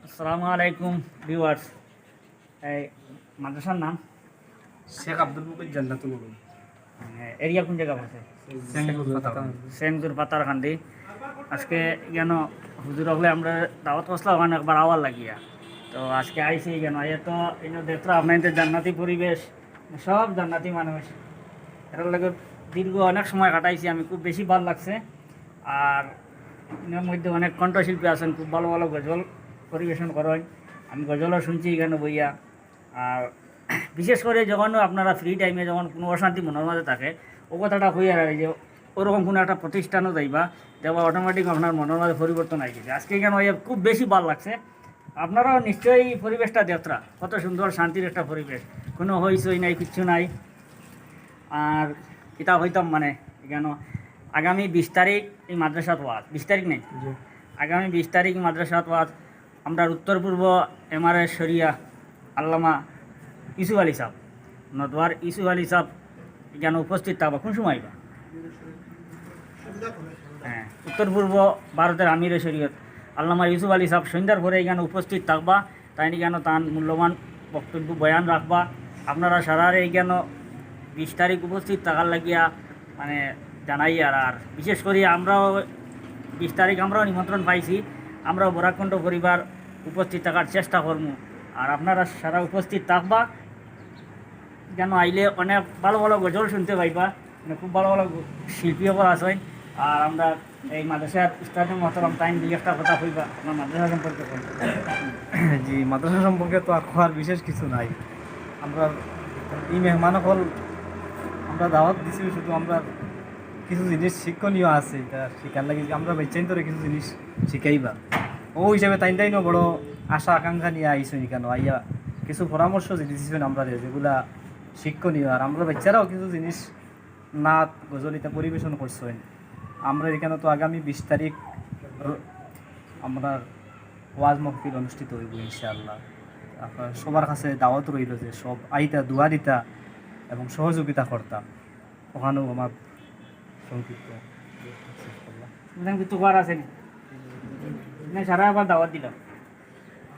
আসসালামু আলাইকুম ভিউয়ার্স। এই মাদ্রাসার নাম শেখ আব্দুল মুকিত জান্নাতুল উলুম, এরিয়া কোন জায়গা আছে? সেনজুর পাতারকান্দি। আজকে কেন হুজুর হলে আমরা দাওয়াত করছিলাম ওখানে একবার আওয়ার লাগিয়া, তো আজকে আইসি কেন তো দেখতো আপনাদের জান্নাতি পরিবেশ, সব জান্নাতি মানুষ। এটার লাগে দীর্ঘ অনেক সময় কাটাইছি আমি, খুব বেশি ভালো লাগছে। আর এর মধ্যে অনেক কণ্ঠশিল্পী আছেন, খুব ভালো ভালো গজল পরিবেশন করেন। আমি গজলও শুনছি এখানে বইয়া। আর বিশেষ করে যখন আপনারা ফ্রি টাইমে যখন কোনো অশান্তি মনের মাঝে থাকে, ও কথাটা হইয়া আর যে ওরকম কোনো একটা প্রতিষ্ঠানও যাইবা, দেওয়া অটোমেটিক আপনার মনের মাঝে পরিবর্তন হয়ে গেছে। আজকে এখানে খুব বেশি ভালো লাগছে। আপনারাও নিশ্চয়ই পরিবেশটা দেখরা, কত সুন্দর শান্তির একটা পরিবেশ, কোনো হইচই নাই, কিচ্ছু নাই। আর কিতাব হইতাম মানে এখানে আগামী 20 তারিখ এই মাদ্রাসাত ওয়াজ, 20 তারিখ নেই, আগামী 20 তারিখ মাদ্রাসাত ওয়াজ। আমরা উত্তর পূর্ব এমআরএ শরিয়া আল্লামা ইউসুফ আলী সাহেব, নদওয়ার ইউসুফ আলী সাহেব এখানে উপস্থিত থাকবা। কোন সময় বা? হ্যাঁ, উত্তর পূর্ব ভারতের আমিরে শরীয়ত আল্লামা ইউসুফ আলী সাহেব সন্ধ্যার পরে এখানে উপস্থিত থাকবা। তাই কেন তার মূল্যবান বক্তব্য বয়ান রাখবা। আপনারা সারারে এইখানে 20 তারিখ উপস্থিত থাকার লাগিয়া মানে জানাই। আর বিশেষ করে আমরাও 20 তারিখ আমরাও নিমন্ত্রণ পাইছি, আমরাও বরাকণ্ঠ পরিবার উপস্থিত থাকার চেষ্টা করবো। আর আপনারা সারা উপস্থিত থাকবা, যেন আইলে অনেক ভালো ভালো গজল শুনতে পাইবা, মানে খুব ভালো ভালো শিল্পীও আছে। আর আমরা এই মাদ্রাসার স্টাডিয়াম মহতরম টাইম দিয়ে একটা কথা কইবা আপনার মাদ্রাসা সম্পর্কে। জি, মাদ্রাসা সম্পর্কে তো আর খোয়ার বিশেষ কিছু নাই। আমরা এই মেহমান হল আমরা দাওয়াত দিছি, শুধু আমরা কিছু জিনিস শিক্ষণীয় আছে, এটা শিখার লাগে আমরা বেচাইন ধরে কিছু জিনিস শিখাইবা। ও হিসাবে তাইনও বড় আশা আকাঙ্ক্ষা নিয়ে আইসুন কেন আইয়া কিছু পরামর্শ দিয়েছেন আমরা, যেগুলা শিক্ষণীয়। আর আমরা বাচ্চারাও কিছু জিনিস নাচ গজলিতে পরিবেশন করছেন। আমরা এখানে তো আগামী 20 তারিখ আমরা ওয়াজ মাহফিল অনুষ্ঠিত হইব ইনশাআল্লাহ। আপনার সবার কাছে দাওয়াত রইল যে সব আইতা দোয়া দিতা এবং সহযোগিতা করতাম। ওখানেও আমার সংক্ষিপ্ত কিছু করার আছে না, সারা আবার দাওয়াত দিলাম।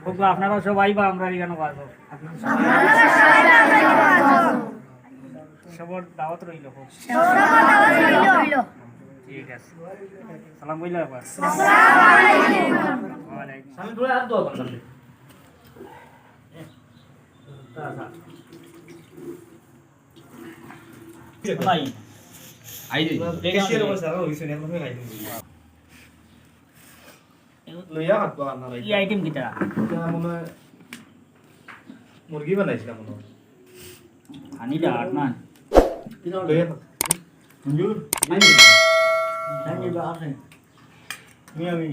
খুব আপনারাও সব আইবা, আমরা এখানে আসবো, সবার দাওয়াত রইল। খুব ঠিক আছে, সালাম বইলা একবার। মুরগি বানাইছিলাম মনে হয় আনিটা আট না আমি